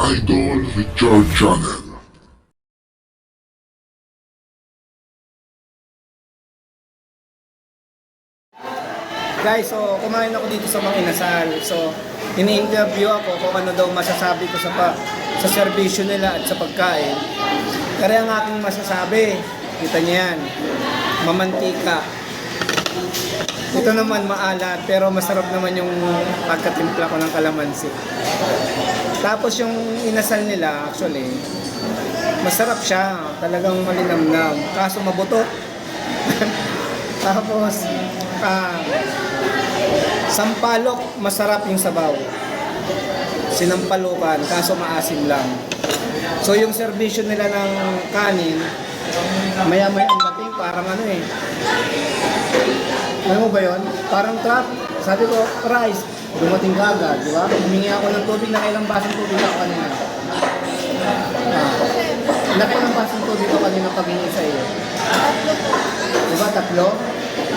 Idol Richard Channel. Guys, so kumain ako dito sa Mang Inasal. So, ini-interview ako kung ano daw masasabi ko sa serbisyo nila at sa pagkain. Pero ang aking masasabi, kita niyo yan, mamantika. Ito naman maalat, pero masarap naman yung pagkatimpla ko ng kalamansi. Tapos yung inasal nila, actually, masarap siya. Talagang malinamnam. Kaso mabuto. Tapos, sampalok, masarap yung sabaw. Sinampalukan, kaso maasim lang. So yung serbisyo nila ng kanin, maya-maya ang dating, parang ano eh. Alam mo ba yun? Parang trap. Sabi ko, rice, dumating ka agad, di ba? Humingi ako ng tubig, nakailang basong tubig ako kanina. Nakailang basong tubig ako kanina pag-hingi sa iyo. Di ba, tatlo?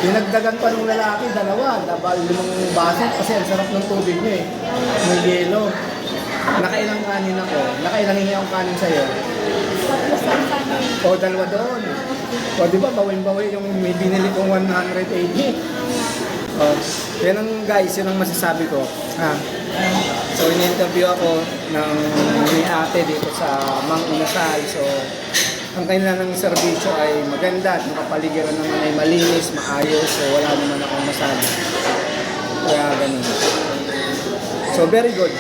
Dinagdagan pa nung lalaki, dalawa, 5 baso kasi ang sarap ng tubig niya eh. May yelo. Nakailang kanin ako. Nakailang hingi akong kanin sa'yo. O, dalawa doon. O, di ba, bawin-bawi yung may binili kong 180. O, yan ang guys, yun ang masasabi ko. So, in-interview ako ng ni ate dito sa Mang Inasal. So, ang kanilang serbisyo ay maganda at makapaligiran naman ay malinis, maayos, so wala naman akong masabi. Kaya ganun. So very good.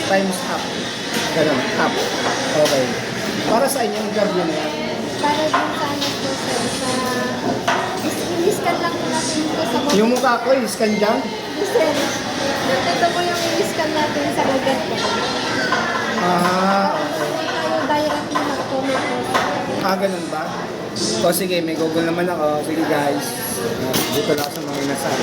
Time's up. Ganun, up. Okay. Para sa inyo, interview na yan. Para din sa ano po sir, sa i-scan lang po natin ito sa Google. Yung mukha ko, scan dyan. Sir, ito po yung i-scan natin sa Google po. Okay. Yung direct na mag-comment po. Ganun ba? O sige, may Google naman ako. Sige guys. Dito lang sa mga Inasal.